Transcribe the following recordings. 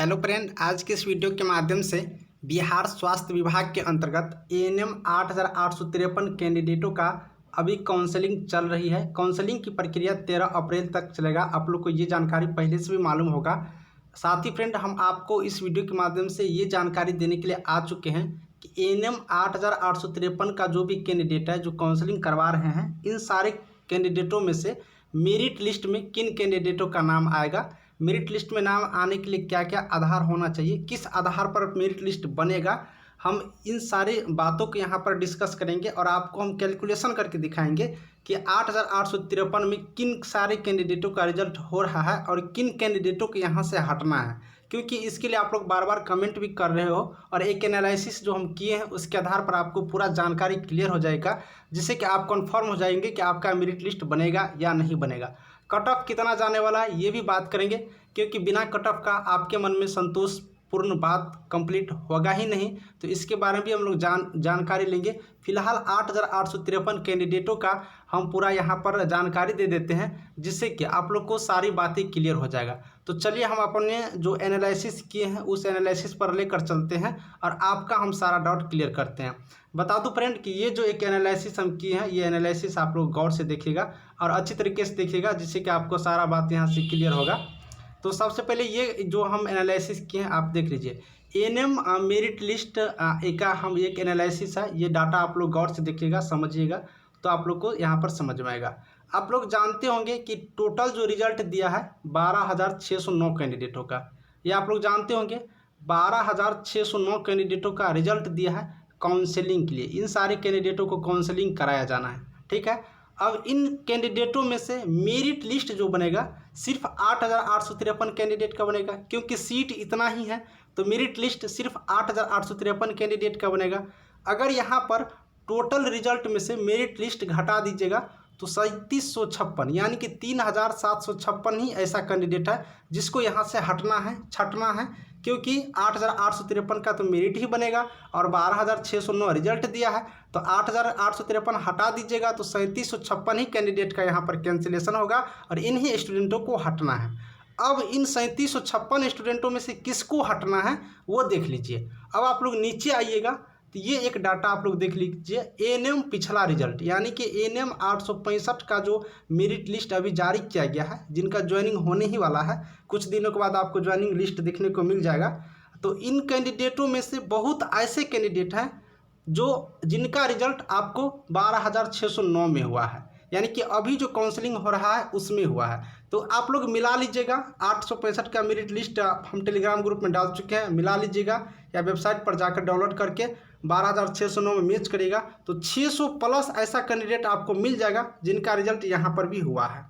Hello friend, आज के इस वीडियो के माध्यम से बिहार स्वास्थ्य विभाग के अंतर्गत एएनएम 8,853 कैंडिडेटों का अभी काउंसलिंग चल रही है। काउंसलिंग की प्रक्रिया 13 अप्रैल तक चलेगा। आप लोग को ये जानकारी पहले से भी मालूम होगा। साथ ही फ्रेंड, हम आपको इस वीडियो के माध्यम से ये जानकारी देने के लिए आ चुके हैं कि एएनएम 8,853 का जो भी कैंडिडेट है जो काउंसलिंग करवा रहे हैं, इन सारे कैंडिडेटों में से मेरिट लिस्ट में किन कैंडिडेटों का नाम आएगा, मेरिट लिस्ट में नाम आने के लिए क्या क्या आधार होना चाहिए, किस आधार पर मेरिट लिस्ट बनेगा, हम इन सारी बातों को यहाँ पर डिस्कस करेंगे और आपको हम कैलकुलेशन करके दिखाएंगे कि 8,853 में किन सारे कैंडिडेटों का रिजल्ट हो रहा है और किन कैंडिडेटों को यहाँ से हटना है। क्योंकि इसके लिए आप लोग बार बार कमेंट भी कर रहे हो और एक एनालिसिस जो हम किए हैं उसके आधार पर आपको पूरा जानकारी क्लियर हो जाएगा, जिससे कि आप कंफर्म हो जाएंगे कि आपका मेरिट लिस्ट बनेगा या नहीं बनेगा। कट ऑफ कितना जाने वाला है ये भी बात करेंगे, क्योंकि बिना कट ऑफ का आपके मन में संतोषपूर्ण बात कंप्लीट होगा ही नहीं। तो इसके बारे में भी हम लोग जानकारी लेंगे। फिलहाल 8,853 कैंडिडेटों का हम पूरा यहाँ पर जानकारी दे देते हैं, जिससे कि आप लोग को सारी बातें क्लियर हो जाएगा। तो चलिए हम अपने जो एनालिसिस किए हैं उस एनालिसिस पर लेकर चलते हैं और आपका हम सारा डाउट क्लियर करते हैं। बता दूं फ्रेंड कि ये जो एक एनालिसिस हम किए हैं, ये एनालिसिस आप लोग गौर से देखिएगा और अच्छी तरीके से देखिएगा, जिससे कि आपको सारा बात यहाँ से क्लियर होगा। तो सबसे पहले ये जो हम एनालिसिस किए हैं आप देख लीजिए। एएनएम मेरिट लिस्ट का हम एक एनालिसिस है, ये डाटा आप लोग गौर से देखिएगा, समझिएगा, तो आप लोग को यहाँ पर समझ में आएगा। आप लोग जानते होंगे कि टोटल जो रिजल्ट दिया है 12,609 कैंडिडेटों का, ये आप लोग जानते होंगे 12,609 कैंडिडेटों का रिजल्ट दिया है काउंसलिंग के लिए। इन सारे कैंडिडेटों को काउंसलिंग कराया जाना है, ठीक है। अब इन कैंडिडेटों में से मेरिट लिस्ट जो बनेगा सिर्फ 8,853 कैंडिडेट का बनेगा, क्योंकि सीट इतना ही है। तो मेरिट लिस्ट सिर्फ 8,853 कैंडिडेट का बनेगा। अगर यहाँ पर टोटल रिजल्ट में से मेरिट लिस्ट घटा दीजिएगा तो 3756 यानी कि 3,756 ही ऐसा कैंडिडेट है जिसको यहाँ से हटना है, छटना है, क्योंकि 8,853 का तो मेरिट ही बनेगा और 12,609 रिजल्ट दिया है। तो 8,853 हटा दीजिएगा तो 3756 ही कैंडिडेट का यहाँ पर कैंसिलेशन होगा और इन्हीं स्टूडेंटों को हटना है। अब इन 3756 स्टूडेंटों में से किसको हटना है वो देख लीजिए। अब आप लोग नीचे आइएगा तो ये एक डाटा आप लोग देख लीजिए। एएनएम पिछला रिजल्ट यानी कि एएनएम 865 का जो मेरिट लिस्ट अभी जारी किया गया है, जिनका ज्वाइनिंग होने ही वाला है, कुछ दिनों के बाद आपको ज्वाइनिंग लिस्ट देखने को मिल जाएगा। तो इन कैंडिडेटों में से बहुत ऐसे कैंडिडेट हैं जिनका रिजल्ट आपको 12,609 में हुआ है, यानी कि अभी जो काउंसलिंग हो रहा है उसमें हुआ है। तो आप लोग मिला लीजिएगा। 865 का मेरिट लिस्ट हम टेलीग्राम ग्रुप में डाल चुके हैं, मिला लीजिएगा या वेबसाइट पर जाकर डाउनलोड करके 12,609 में मैच करिएगा तो 600 प्लस ऐसा कैंडिडेट आपको मिल जाएगा जिनका रिजल्ट यहाँ पर भी हुआ है।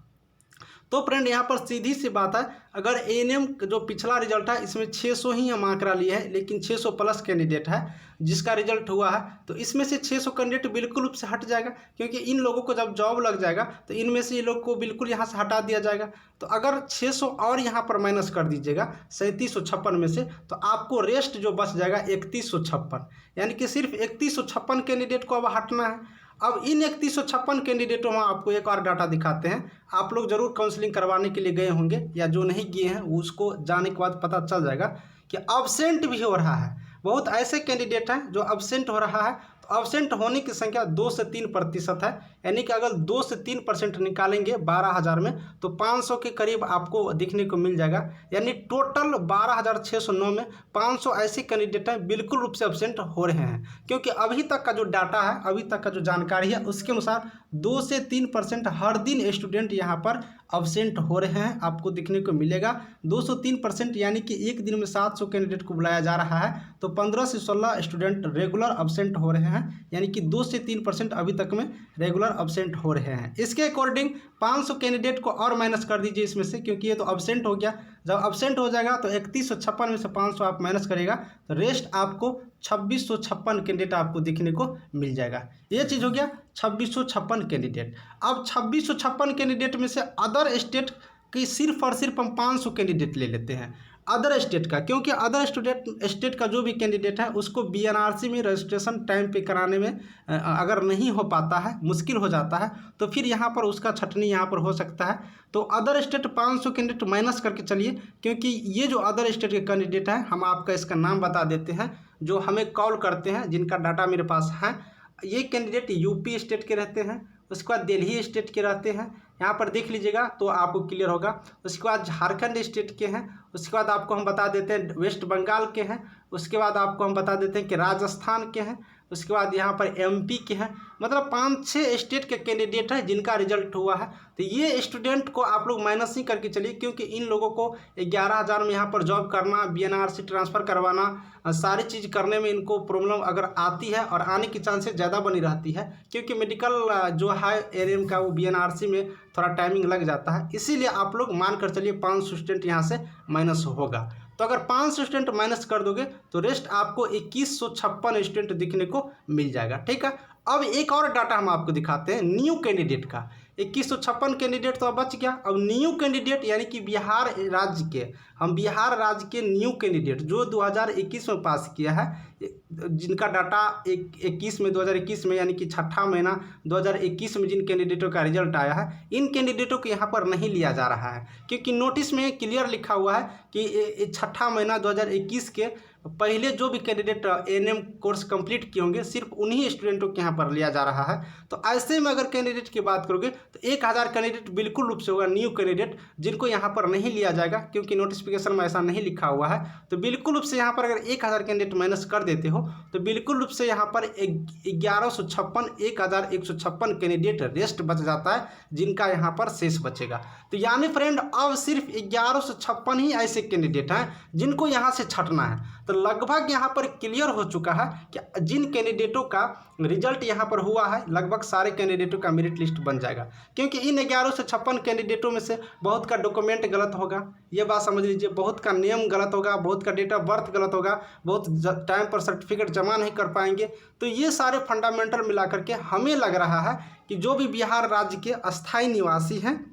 तो फ्रेंड, यहाँ पर सीधी सी बात है, अगर एएनएम जो पिछला रिजल्ट है इसमें 600 ही हम आंकड़ा लिए हैं, लेकिन 600 प्लस कैंडिडेट है जिसका रिजल्ट हुआ है, तो इसमें से 600 कैंडिडेट बिल्कुल रूप से हट जाएगा, क्योंकि इन लोगों को जब जॉब लग जाएगा तो इनमें से ये लोग को बिल्कुल यहाँ से हटा दिया जाएगा। तो अगर 600 और यहाँ पर माइनस कर दीजिएगा 3756 में से, तो आपको रेस्ट जो बच जाएगा 3156, यानी कि सिर्फ 3156 कैंडिडेट को अब हटना है। अब इन 3156 कैंडिडेटों में आपको एक और डाटा दिखाते हैं। आप लोग जरूर काउंसलिंग करवाने के लिए गए होंगे या जो नहीं किए हैं उसको जाने के बाद पता चल जाएगा कि अब्सेंट भी हो रहा है। बहुत ऐसे कैंडिडेट हैं जो अब्सेंट हो रहा है। तो अब्सेंट होने की संख्या 2 से 3% है, यानी कि अगर 2 से 3% निकालेंगे 12,000 में तो 500 के करीब आपको देखने को मिल जाएगा। यानी टोटल 12,609 में 500 ऐसे कैंडिडेट हैं बिल्कुल रूप से अब्सेंट हो रहे हैं, क्योंकि अभी तक का जो डाटा है, अभी तक का जो जानकारी है उसके अनुसार 2 से 3% हर दिन स्टूडेंट यहाँ पर अब्सेंट हो रहे हैं, आपको देखने को मिलेगा। 203% यानी कि एक दिन में 700 कैंडिडेट को बुलाया जा रहा है, तो 15 से 16 स्टूडेंट रेगुलर अब्सेंट हो रहे हैं, यानी कि 2 से 3% अभी तक में रेगुलर अब्सेंट हो रहे हैं। इसके अकॉर्डिंग 500 कैंडिडेट को और माइनस कर दीजिए इसमें से, क्योंकि ये तो अब्सेंट हो गया। जब अब्सेंट हो जाएगा तो 3156 में से 500 आप माइनस करेगा तो रेस्ट आपको 2656 कैंडिडेट आपको देखने को मिल जाएगा। ये चीज़ हो गया 2656 कैंडिडेट। अब 2656 कैंडिडेट में से अदर स्टेट कि सिर्फ और सिर्फ हम 500 कैंडिडेट ले लेते हैं। अदर स्टेट का, क्योंकि अदर स्टेट का जो भी कैंडिडेट है उसको बीएनआरसी में रजिस्ट्रेशन टाइम पे कराने में अगर नहीं हो पाता है, मुश्किल हो जाता है, तो फिर यहाँ पर उसका छटनी यहाँ पर हो सकता है। तो अदर स्टेट 500 कैंडिडेट माइनस करके चलिए, क्योंकि ये जो अदर स्टेट के कैंडिडेट हैं, हम आपका इसका नाम बता देते हैं, जो हमें कॉल करते हैं, जिनका डाटा मेरे पास है। ये कैंडिडेट यूपी स्टेट के रहते हैं, उसके बाद दिल्ली स्टेट के रहते हैं, यहाँ पर देख लीजिएगा तो आपको क्लियर होगा। उसके बाद झारखंड स्टेट के हैं, उसके बाद आपको हम बता देते हैं वेस्ट बंगाल के हैं, उसके बाद आपको हम बता देते हैं कि राजस्थान के हैं, उसके बाद यहाँ पर एमपी के हैं। मतलब 5-6 स्टेट के कैंडिडेट हैं जिनका रिजल्ट हुआ है। तो ये स्टूडेंट को आप लोग माइनस नहीं करके चलिए, क्योंकि इन लोगों को 11,000 में यहाँ पर जॉब करना, बीएनआरसी ट्रांसफ़र करवाना, सारी चीज़ करने में इनको प्रॉब्लम अगर आती है और आने की चांसेस ज़्यादा बनी रहती है, क्योंकि मेडिकल जो है एरियम का वो बीएनआरसी में थोड़ा टाइमिंग लग जाता है। इसीलिए आप लोग मान कर चलिए 500 स्टूडेंट यहाँ से माइनस होगा। तो अगर 500 स्टूडेंट माइनस कर दोगे तो रेस्ट आपको 2156 स्टूडेंट दिखने को मिल जाएगा। ठीक है, अब एक और डाटा हम आपको दिखाते हैं न्यू कैंडिडेट का। 2156 कैंडिडेट तो अब बच गया। अब न्यू कैंडिडेट यानी कि बिहार राज्य के, हम बिहार राज्य के न्यू कैंडिडेट जो 2021 में पास किया है, जिनका डाटा 2021 में यानी कि छठा महीना 2021 में जिन कैंडिडेटों का रिजल्ट आया है, इन कैंडिडेटों को यहाँ पर नहीं लिया जा रहा है, क्योंकि नोटिस में क्लियर लिखा हुआ है कि छठा महीना 2021 के पहले जो भी कैंडिडेट एएनएम कोर्स कंप्लीट किए होंगे, सिर्फ उन्हीं स्टूडेंटों के यहाँ पर लिया जा रहा है। तो ऐसे में अगर कैंडिडेट की बात करोगे तो 1000 कैंडिडेट बिल्कुल रूप से होगा न्यू कैंडिडेट, जिनको यहाँ पर नहीं लिया जाएगा, क्योंकि नोटिफिकेशन में ऐसा नहीं लिखा हुआ है। तो बिल्कुल रूप से यहाँ पर अगर 1000 कैंडिडेट माइनस कर देते हो तो बिल्कुल रूप से यहाँ पर 1156 कैंडिडेट रेस्ट बच जाता है, जिनका यहाँ पर शेष बचेगा। तो यानी फ्रेंड अब सिर्फ 1156 ही ऐसे कैंडिडेट हैं जिनको यहाँ से छटना है। तो लगभग यहाँ पर क्लियर हो चुका है कि जिन कैंडिडेटों का रिजल्ट यहाँ पर हुआ है, लगभग सारे कैंडिडेटों का मेरिट लिस्ट बन जाएगा, क्योंकि इन 1156 कैंडिडेटों में से बहुत का डॉक्यूमेंट गलत होगा, ये बात समझ लीजिए, बहुत का नेम गलत होगा, बहुत का डेट ऑफ बर्थ गलत होगा, बहुत टाइम पर सर्टिफिकेट जमा नहीं कर पाएंगे। तो ये सारे फंडामेंटल मिला करके हमें लग रहा है कि जो भी बिहार राज्य के अस्थायी निवासी हैं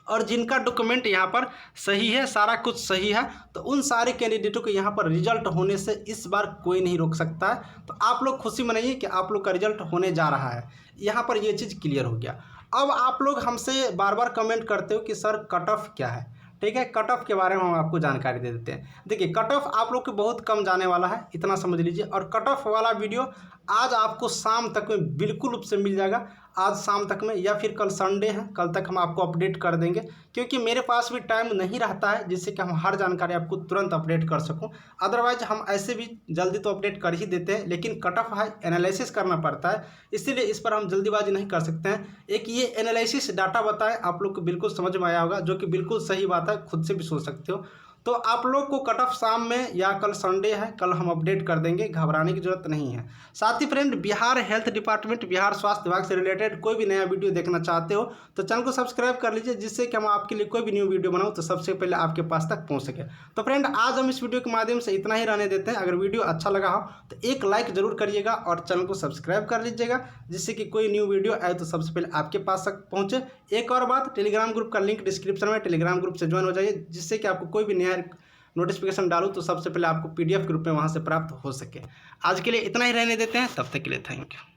और जिनका डॉक्यूमेंट यहाँ पर सही है, सारा कुछ सही है, तो उन सारे कैंडिडेटों को यहाँ पर रिजल्ट होने से इस बार कोई नहीं रोक सकता है। तो आप लोग खुशी मनाइए कि आप लोग का रिजल्ट होने जा रहा है। यहाँ पर ये चीज़ क्लियर हो गया। अब आप लोग हमसे बार बार कमेंट करते हो कि सर कट ऑफ क्या है। ठीक है, कट ऑफ के बारे में हम आपको जानकारी दे देते हैं। देखिए, कट ऑफ आप लोग को बहुत कम जाने वाला है, इतना समझ लीजिए। और कट ऑफ वाला वीडियो आज आपको शाम तक में बिल्कुल रूप से मिल जाएगा, आज शाम तक में, या फिर कल संडे है, कल तक हम आपको अपडेट कर देंगे, क्योंकि मेरे पास भी टाइम नहीं रहता है जिससे कि हम हर जानकारी आपको तुरंत अपडेट कर सकूं। अदरवाइज हम ऐसे भी जल्दी तो अपडेट कर ही देते हैं, लेकिन कट ऑफ है, एनालिसिस करना पड़ता है, इसीलिए इस पर हम जल्दीबाजी नहीं कर सकते हैं। एक ये एनालिसिस डाटा बताए आप लोग को बिल्कुल समझ में आया होगा, जो कि बिल्कुल सही बात है, खुद से भी सोच सकते हो। तो आप लोग को कट ऑफ शाम में या कल संडे है, कल हम अपडेट कर देंगे, घबराने की जरूरत नहीं है। साथ ही friend, Bihar health department, Bihar स्वास्थ्य विभाग से रिलेटेड कोई भी नया वीडियो देखना चाहते हो तो चैनल को सब्सक्राइब कर लीजिए, जिससे कि हम आपके लिए कोई भी न्यू वीडियो बनाऊं तो सबसे पहले आपके पास तक पहुंच सके। तो फ्रेंड, आज हम इस वीडियो के माध्यम से इतना ही रहने देते हैं। अगर वीडियो अच्छा लगा हो तो एक लाइक जरूर करिएगा और चैनल को सब्सक्राइब कर लीजिएगा, जिससे कि कोई न्यू वीडियो आए तो सबसे पहले आपके पास तक पहुँचे। एक और बात, टेलीग्राम ग्रुप का लिंक डिस्क्रिप्शन में, टेलीग्राम ग्रुप से ज्वाइन हो जाइए, जिससे कि आपको कोई भी नया नोटिफिकेशन डालूँ तो सबसे पहले आपको PDF के रूप में वहाँ से प्राप्त हो सके। आज के लिए इतना ही रहने देते हैं, तब तक के लिए थैंक यू।